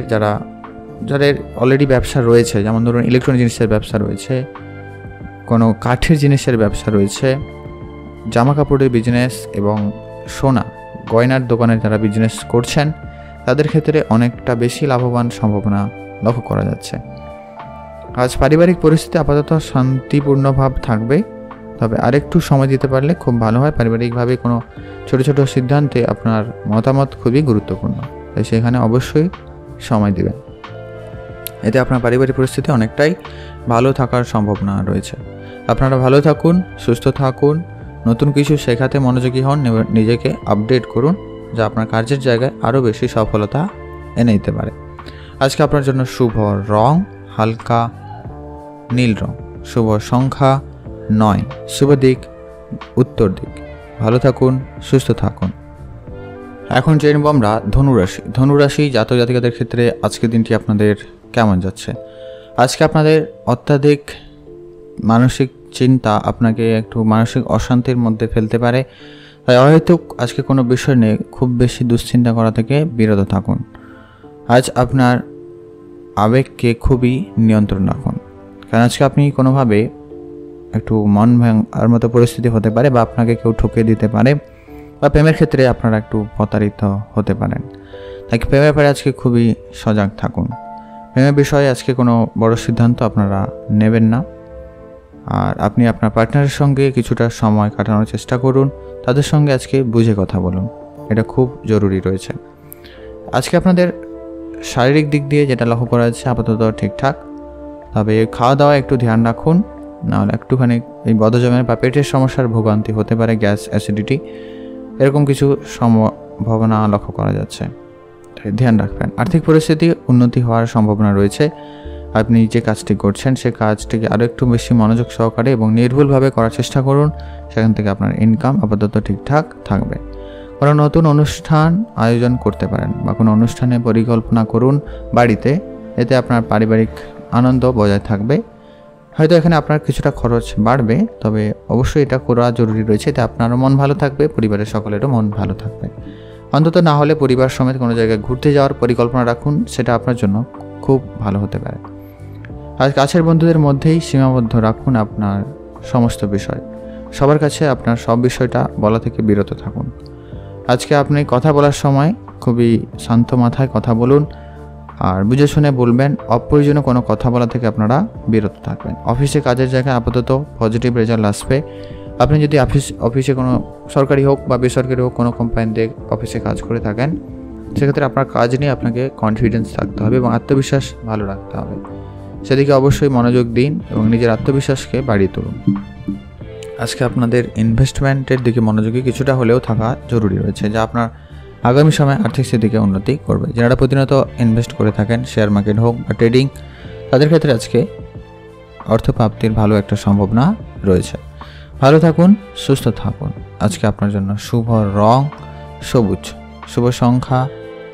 যাদের অলরেডি ব্যবসা রয়েছে, যেমন ধরুন ইলেকট্রনিক জিনিসের ব্যবসা রয়েছে, কোনো কাঠের জিনিসের ব্যবসা রয়েছে, জামা কাপড়ের বিজনেস এবং সোনা গয়নার দোকানের যারা বিজনেস করছেন, তাদের ক্ষেত্রে অনেকটা বেশি লাভবান সম্ভাবনা লক্ষ্য করা যাচ্ছে। আজ পারিবারিক পরিস্থিতি আপাতত শান্তিপূর্ণ ভাব থাকবে, তবে আরেকটু সময় দিতে পারলে খুব ভালো হয়। পারিবারিকভাবে কোনো ছোট ছোট সিদ্ধান্তে আপনার মতামত খুবই গুরুত্বপূর্ণ, তাই সেখানে অবশ্যই সময় দেবেন। এতে আপনার পারিবারিক পরিস্থিতি অনেকটাই ভালো থাকার সম্ভাবনা রয়েছে। আপনারা ভালো থাকুন, সুস্থ থাকুন, নতুন কিছু শেখাতে মনোযোগী হন, নিজেকে আপডেট করুন, যা আপনার কাজের জায়গায় আরও বেশি সফলতা এনে দিতে পারে। আজকে আপনার জন্য শুভ রং হালকা নীল রং, শুভ সংখ্যা 9, শুভ দিক উত্তর দিক। ভালো থাকুন, সুস্থ থাকুন। এখন জেনে নেব আমরা ধনুরাশি। ধনুরাশি জাতক জাতিকাদের ক্ষেত্রে আজকের দিনটি আপনাদের কেমন যাচ্ছে। আজকে আপনাদের অত্যাধিক মানসিক চিন্তা আপনাকে একটু মানসিক অশান্তির মধ্যে ফেলতে পারে, তাই অহেতুক আজকে কোনো বিষয় নিয়ে খুব বেশি দুশ্চিন্তা করা থেকে বিরত থাকুন। আজ আপনার আবেগকে খুবই নিয়ন্ত্রণ রাখুন, কারণ আজকে আপনি কোনোভাবে একটু মন ভাঙার মতো পরিস্থিতি হতে পারে, বা আপনাকে কেউ ঠকে দিতে পারে, বা প্রেমের ক্ষেত্রে আপনারা একটু প্রতারিত হতে পারেন। তাই প্রেমের ব্যাপারে আজকে খুবই সজাগ থাকুন। প্রেমের বিষয়ে আজকে কোনো বড় সিদ্ধান্ত আপনারা নেবেন না। আর আপনি আপনার পার্টনারের সঙ্গে কিছুটা সময় কাটানোর চেষ্টা করুন, তাদের সঙ্গে আজকে বুঝে কথা বলুন, এটা খুব জরুরি রয়েছে। আজকে আপনাদের শারীরিক দিক দিয়ে যেটা লক্ষ্য করা যাচ্ছে আপাতত ঠিকঠাক, তবে খাওয়া দাওয়া একটু ধ্যান রাখুন, নাহলে একটুখানি এই বদহজমের বা পেটের সমস্যার ভোগান্তি হতে পারে, গ্যাস, অ্যাসিডিটি এরকম কিছু সম্ভাবনা লক্ষ্য করা যাচ্ছে, তাই ধ্যান রাখবেন। আর্থিক পরিস্থিতি উন্নতি হওয়ার সম্ভাবনা রয়েছে। আপনি যে কাজটি করছেন সে কাজটিকে আরও একটু বেশি মনোযোগ সহকারে এবং নির্ভুলভাবে করার চেষ্টা করুন, সেখান থেকে আপনার ইনকাম আপাতত ঠিকঠাক থাকবে। কোনো নতুন অনুষ্ঠান আয়োজন করতে পারেন বা কোনো অনুষ্ঠানে পরিকল্পনা করুন বাড়িতে, এতে আপনার পারিবারিক আনন্দ বজায় থাকবে। হয়তো এখানে আপনার কিছুটা খরচ বাড়বে, তবে অবশ্যই এটা করা জরুরি রয়েছে, এতে আপনারও মন ভালো থাকবে, পরিবারের সকলেরও মন ভালো থাকবে। অন্তত না হলে পরিবার সমেত কোনো জায়গায় ঘুরতে যাওয়ার পরিকল্পনা রাখুন, সেটা আপনার জন্য খুব ভালো হতে পারে। আর কাছের বন্ধুদের মধ্যেই সীমাবদ্ধ রাখুন আপনার সমস্ত বিষয়, সবার কাছে আপনার সব বিষয়টা বলা থেকে বিরত থাকুন। আজকে আপনি কথা বলার সময় খুবই শান্ত মাথায় কথা বলুন আর বুঝে শুনে বলবেন। অপ্রয়োজনীয় কোনো কথা বলা থেকে আপনারা বিরত থাকবেন। অফিসে কাজের জায়গায় আপাতত পজিটিভ রেজাল্ট আসবে। আপনি যদি অফিসে কোনো সরকারি হোক বা বেসরকারি হোক কোনো কোম্পানিতে অফিসে কাজ করে থাকেন, সেক্ষেত্রে আপনার কাজ নিয়ে আপনাকে কনফিডেন্স থাকতে হবে এবং আত্মবিশ্বাস ভালো রাখতে হবে। সেদিকে অবশ্যই মনোযোগ দিন এবং নিজের আত্মবিশ্বাসকে বাড়িয়ে তুলুন। আজকে আপনাদের ইনভেস্টমেন্টের দিকে মনোযোগী কিছুটা হলেও থাকা জরুরি রয়েছে, যা আপনার আগামী সময়ে আর্থিক স্থিতিকে উন্নতি করবে। যারা প্রতিনিয়ত ইনভেস্ট করে থাকেন, শেয়ার মার্কেট হোক বা ট্রেডিং, তাদের ক্ষেত্রে আজকে অর্থপ্রাপ্তির ভালো একটা সম্ভাবনা রয়েছে। ভালো থাকুন, সুস্থ থাকুন। আজকে আপনার জন্য শুভ রং সবুজ, শুভ সংখ্যা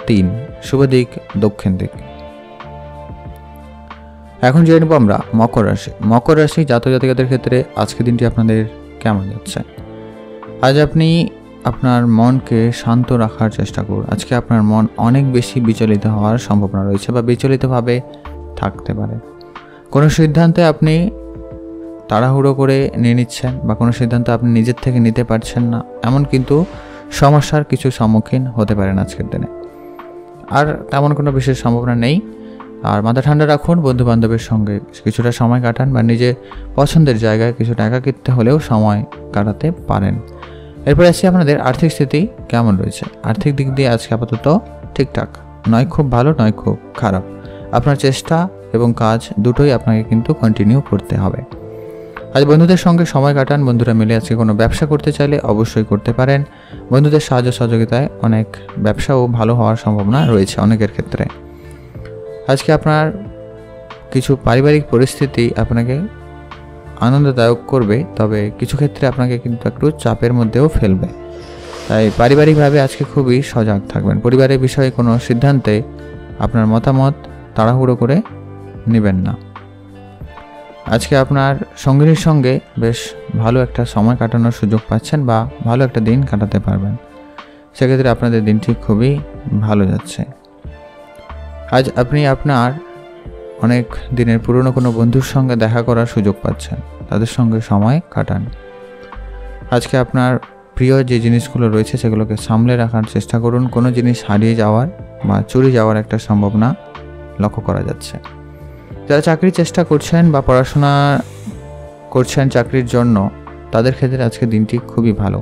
3, শুভ দিক দক্ষিণ দিক। এখন জেনে নেব আমরা মকর রাশি। মকর রাশি জাতক জাতিকাদের ক্ষেত্রে আজকের দিনটি আপনাদের কেমন যাচ্ছে। আজ আপনি আপনার মনকে শান্ত রাখার চেষ্টা করুন। আজকে আপনার মন অনেক বেশি বিচলিত হওয়ার সম্ভাবনা রয়েছে বা বিচলিতভাবে থাকতে পারে। কোনো সিদ্ধান্তে আপনি তাড়াহুড়ো করে নিয়ে নিচ্ছেন বা কোনো সিদ্ধান্ত আপনি নিজের থেকে নিতে পারছেন না, এমন কিন্তু সমস্যার কিছু সম্মুখীন হতে পারেন আজকের দিনে। আর তেমন কোনো বিশেষ সম্ভাবনা নেই। আর মাথা ঠান্ডা রাখুন, বন্ধু বান্ধবের সঙ্গে কিছুটা সময় কাটান বা নিজের পছন্দের জায়গায় কিছুটা একাকিত্বে হলেও সময় কাটাতে পারেন। এরপরে আসি আপনাদের আর্থিক স্থিতি কেমন রয়েছে। আর্থিক দিক দিয়ে আজকে আপাতত ঠিকঠাক, নয় খুব ভালো নয় খুব খারাপ। আপনার চেষ্টা এবং কাজ দুটোই আপনাকে কিন্তু কন্টিনিউ করতে হবে। আজ বন্ধুদের সঙ্গে সময় কাটান। বন্ধুরা মিলে আজকে কোনো ব্যবসা করতে চাইলে অবশ্যই করতে পারেন। বন্ধুদের সাহায্য সহযোগিতায় অনেক ব্যবসাও ভালো হওয়ার সম্ভাবনা রয়েছে অনেকের ক্ষেত্রে। আজকে আপনার কিছু পারিবারিক পরিস্থিতি আপনাকে আনন্দদায়ক করবে, তবে কিছু ক্ষেত্রে আপনাকে কিন্তু একটু চাপের মধ্যেও ফেলবে। তাই পারিবারিকভাবে আজকে খুবই সজাগ থাকবেন। পরিবারের বিষয়ে কোনো সিদ্ধান্তে আপনার মতামত তাড়াহুড়ো করে নেবেন না। আজকে আপনার সঙ্গীর সঙ্গে বেশ ভালো একটা সময় কাটানোর সুযোগ পাচ্ছেন বা ভালো একটা দিন কাটাতে পারবেন। সেক্ষেত্রে আপনাদের দিনটি খুবই ভালো যাচ্ছে। আজ আপনি আপনার অনেক দিনের পুরনো কোনো বন্ধুর সঙ্গে দেখা করার সুযোগ পাচ্ছেন, তাদের সঙ্গে সময় কাটান। আজকে আপনার প্রিয় যে জিনিসগুলো রয়েছে সেগুলোকে সামলে রাখার চেষ্টা করুন। কোনো জিনিস হারিয়ে যাওয়ার বা চুরি যাওয়ার একটা সম্ভাবনা লক্ষ্য করা যাচ্ছে। যারা চাকরির চেষ্টা করছেন বা পড়াশোনা করছেন চাকরির জন্য, তাদের ক্ষেত্রে আজকে দিনটি খুবই ভালো।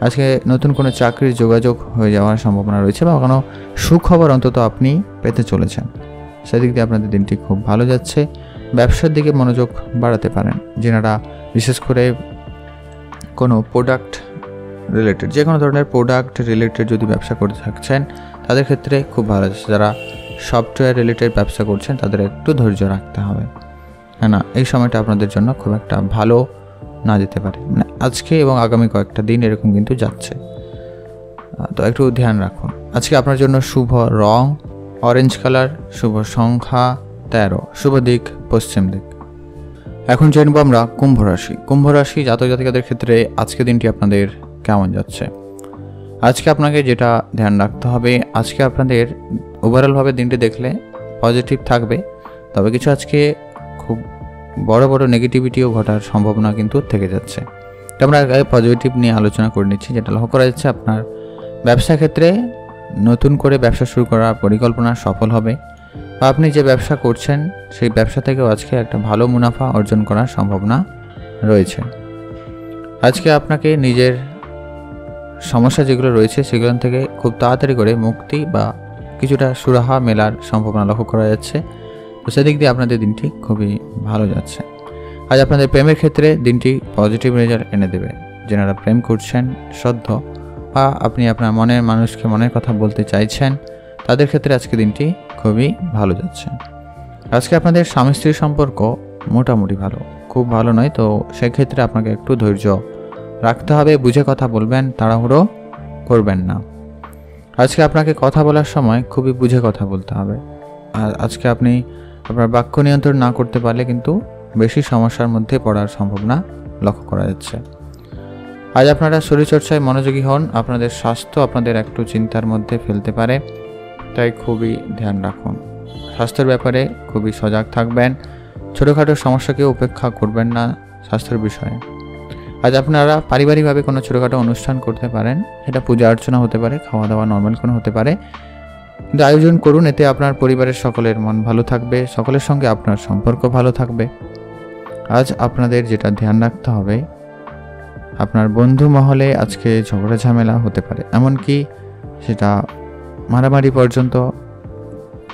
আজকে নতুন কোনো চাকরির যোগাযোগ হয়ে যাওয়ার সম্ভাবনা রয়েছে বা কোনো সুখবর অন্তত আপনি পেতে চলেছেন। সেদিক দিয়ে আপনাদের দিনটি খুব ভালো যাচ্ছে। ব্যবসার দিকে মনোযোগ বাড়াতে পারেন। যেনারা বিশেষ করে কোনো প্রোডাক্ট রিলেটেড, যে কোনো ধরনের প্রোডাক্ট রিলেটেড যদি ব্যবসা করে থাকছেন, তাদের ক্ষেত্রে খুব ভালো যাচ্ছে। যারা সফটওয়্যার রিলেটেড ব্যবসা করছেন, তাদের একটু ধৈর্য রাখতে হবে। হ্যাঁ না, এই সময়টা আপনাদের জন্য খুব একটা ভালো না যেতে পারে। মানে আজকে এবং আগামী কয়েকটা দিন এরকম কিন্তু যাচ্ছে, তো একটু ধ্যান রাখুন। আজকে আপনার জন্য শুভ রং অরেঞ্জ কালার, শুভ সংখ্যা 13, শুভ দিক পশ্চিম দিক। এখন জানবো আমরা কুম্ভ রাশি। কুম্ভ রাশি জাতক জাতিকাদের ক্ষেত্রে আজকে দিনটি আপনাদের কেমন যাচ্ছে। আজকে আপনাকে যেটা ধ্যান রাখতে হবে, আজকে আপনাদের ওভারঅলভাবে দিনটি দেখলে পজিটিভ থাকবে, তবে কিছু আজকে খুব বড় বড় নেগেটিভিটিও ঘটার সম্ভাবনা কিন্তু থেকে যাচ্ছে। তো আমরা আগে পজিটিভ নিয়ে আলোচনা করে নিচ্ছি। যেটা লক্ষ্য করা যাচ্ছে, আপনার ব্যবসা ক্ষেত্রে নতুন করে ব্যবসা শুরু করার পরিকল্পনা সফল হবে বা আপনি যে ব্যবসা করছেন সেই ব্যবসা থেকেও আজকে একটা ভালো মুনাফা অর্জন করার সম্ভাবনা রয়েছে। আজকে আপনাকে নিজের সমস্যা যেগুলো রয়েছে সেগুলো থেকে খুব তাড়াতাড়ি করে মুক্তি বা কিছুটা সুরাহা মেলার সম্ভাবনা লক্ষ্য করা যাচ্ছে। তো সেদিক দিয়ে আপনাদের দিনটি খুবই ভালো যাচ্ছে। আজ আপনাদের প্রেমের ক্ষেত্রে দিনটি পজিটিভ রেজাল্ট এনে দেবে। যারা প্রেম করছেন সদ্য বা আপনি আপনার মনের মানুষকে মনের কথা বলতে চাইছেন, তাদের ক্ষেত্রে আজকে দিনটি খুবই ভালো যাচ্ছে। আজকে আপনাদের স্বামী স্ত্রীর সম্পর্ক মোটামুটি ভালো, খুব ভালো নয়। তো সেক্ষেত্রে আপনাকে একটু ধৈর্য রাখতে হবে, বুঝে কথা বলবেন, তাড়াহুড়ো করবেন না। আজকে আপনাকে কথা বলার সময় খুবই বুঝে কথা বলতে হবে। আর আজকে আপনি আপনার বাক্য নিয়ন্ত্রণ না করতে পারলে কিন্তু বেশি সমস্যার মধ্যে পড়ার সম্ভাবনা লক্ষ্য করা যাচ্ছে। আজ আপনারা শরীরচর্চায় মনোযোগী হন। আপনাদের স্বাস্থ্য আপনাদের একটু চিন্তার মধ্যে ফেলতে পারে, তাই খুবই ধ্যান রাখুন। স্বাস্থ্যের ব্যাপারে খুবই সজাগ থাকবেন। ছোটোখাটো সমস্যাকে উপেক্ষা করবেন না স্বাস্থ্যের বিষয়ে। আজ আপনারা পারিবারিকভাবে কোনো ছোটোখাটো অনুষ্ঠান করতে পারেন। সেটা পূজা অর্চনা হতে পারে, খাওয়া দাওয়া নর্মাল কোনো হতে পারে, কিন্তু আয়োজন করুন। এতে আপনার পরিবারের সকলের মন ভালো থাকবে, সকলের সঙ্গে আপনার সম্পর্ক ভালো থাকবে। আজ আপনাদের যেটা ধ্যান রাখতে হবে, আপনার বন্ধু মহলে আজকে ঝগড়া ঝামেলা হতে পারে, এমনকি সেটা মারামারি পর্যন্ত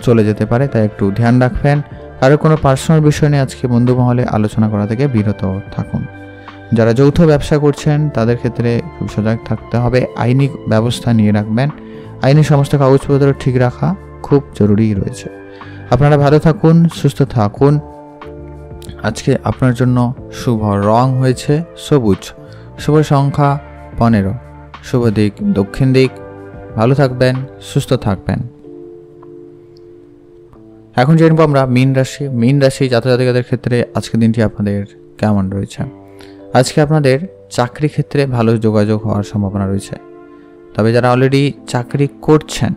চলে যেতে পারে, তাই একটু ধ্যান রাখবেন। কারো কোনো পার্সোনাল বিষয় নিয়ে আজকে বন্ধু মহলে আলোচনা করা থেকে বিরত থাকুন। যারা যৌথ ব্যবসা করছেন তাদের ক্ষেত্রে খুব সজাগ থাকতে হবে। আইনি ব্যবস্থা নিয়ে রাখবেন। আইনি সমস্ত কাগজপত্র ঠিক রাখা খুব জরুরি রয়েছে। আপনারা ভালো থাকুন, সুস্থ থাকুন। আজকে আপনার জন্য শুভ রং হয়েছে সবুজ, শুভ সংখ্যা 15, শুভ দিক দক্ষিণ দিক। ভালো থাকবেন, সুস্থ থাকবেন। এখন জেনে আমরা মীন রাশি জাতক জাতিকাদের ক্ষেত্রে আজকের দিনটি আপনাদের কেমন রয়েছে। আজকে আপনাদের চাকরি ক্ষেত্রে ভালো যোগাযোগ হওয়ার সম্ভাবনা রয়েছে। তবে যারা অলরেডি চাকরি করছেন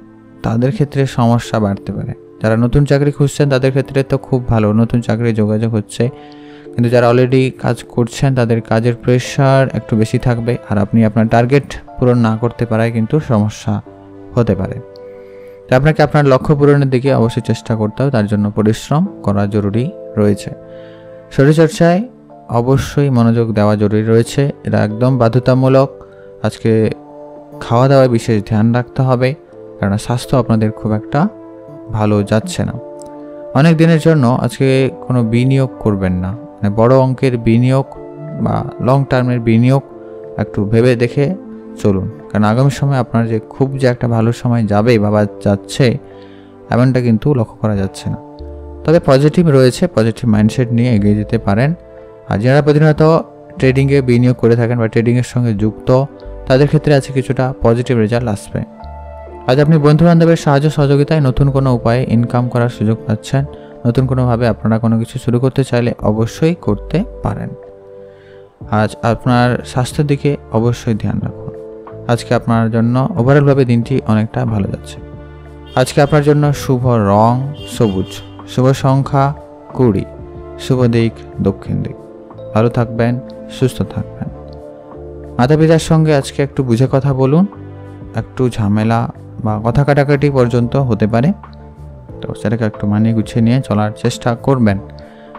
তাদের ক্ষেত্রে সমস্যা বাড়তে পারে। যারা নতুন চাকরি খুঁজছেন তাদের ক্ষেত্রে তো খুব ভালো, নতুন চাকরি যোগাযোগ হচ্ছে। কিন্তু যারা অলরেডি কাজ করছেন তাদের কাজের প্রেশার একটু বেশি থাকবে, আর আপনি আপনার টার্গেট পূরণ না করতে পারায় কিন্তু সমস্যা হতে পারে। তাই আপনাকে আপনার লক্ষ্য পূরণের দিকে অবশ্যই চেষ্টা করতে হবে, তার জন্য পরিশ্রম করা জরুরি রয়েছে। শরীরচর্চায় অবশ্যই মনোযোগ দেওয়া জরুরি রয়েছে, এটা একদম বাধ্যতামূলক। আজকে খাওয়া দাওয়ায় বিশেষ ধ্যান রাখতে হবে, কারণ স্বাস্থ্য আপনাদের খুব একটা ভালো যাচ্ছে না। অনেক দিনের জন্য আজকে কোনো বিনিয়োগ করবেন না, মানে বড় অঙ্কের বিনিয়োগ বা লং টার্মের বিনিয়োগ একটু ভেবে দেখে চলুন, কারণ আগামী সময় আপনার যে একটা ভালো সময় যাবে বা যাচ্ছে এমনটা কিন্তু লক্ষ্য করা যাচ্ছে না। তবে পজিটিভ রয়েছে, পজিটিভ মাইন্ডসেট নিয়ে এগিয়ে যেতে পারেন। আর যারা প্রতিনিয়ত ট্রেডিংয়ে বিনিয়োগ করে থাকেন বা ট্রেডিংয়ের সঙ্গে যুক্ত তাদের ক্ষেত্রে আছে কিছুটা পজিটিভ রেজাল্ট আসবে। আজ আপনি বন্ধুবান্ধবের সাহায্য সহযোগিতায় নতুন কোনো উপায়ে ইনকাম করার সুযোগ পাচ্ছেন। নতুন কোনোভাবে আপনারা কোনো কিছু শুরু করতে চাইলে অবশ্যই করতে পারেন। আজ আপনার স্বাস্থ্যের দিকে অবশ্যই ধ্যান রাখুন। আজকে আপনার জন্য ওভারঅলভাবে দিনটি অনেকটা ভালো যাচ্ছে। আজকে আপনার জন্য শুভ রং সবুজ, শুভ সংখ্যা 20, শুভ দিক দক্ষিণ দিক। ভালো থাকবেন, সুস্থ থাকবেন। মাতা পিতার সঙ্গে আজকে একটু বুঝে কথা বলুন, একটু ঝামেলা বা কথা কাটাকাটি পর্যন্ত হতে পারে, তো সেটাকে একটু মানিয়ে গুছিয়ে নিয়ে চলার চেষ্টা করবেন।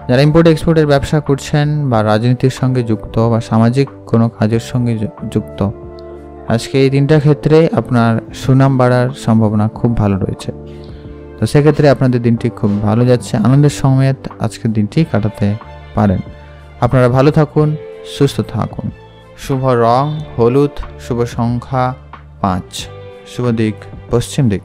যারা ইম্পোর্ট এক্সপোর্টের ব্যবসা করছেন বা রাজনীতির সঙ্গে যুক্ত বা সামাজিক কোনো কাজের সঙ্গে যুক্ত, আজকে এই তিনটা ক্ষেত্রে আপনার সুনাম বাড়ার সম্ভাবনা খুব ভালো রয়েছে। তো সেক্ষেত্রে আপনাদের দিনটি খুব ভালো যাচ্ছে, আনন্দের সমেত আজকের দিনটি কাটাতে পারেন। আপনারা ভালো থাকুন, সুস্থ থাকুন। শুভ রং হলুদ, শুভ সংখ্যা 5, শুভ দিক পশ্চিম দিক।